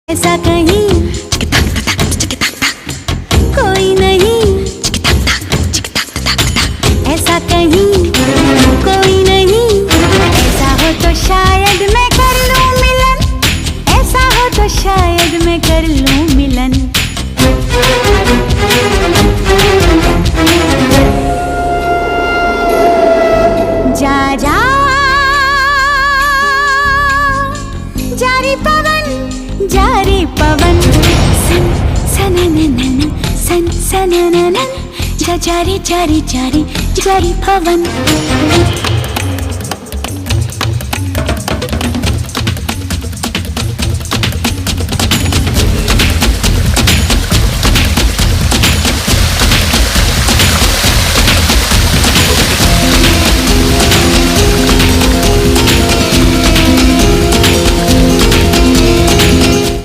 ऐसा कहीं कोई नहीं, ऐसा कहीं कोई नहीं। ऐसा हो तो शायद मैं कर लूं मिलन, ऐसा हो तो शायद मैं कर लूं मिलन। जा जा जारी पवन, जारी पवन, सन सनननन, सन सनननन, जा जारी जारी जारी जारी पवन।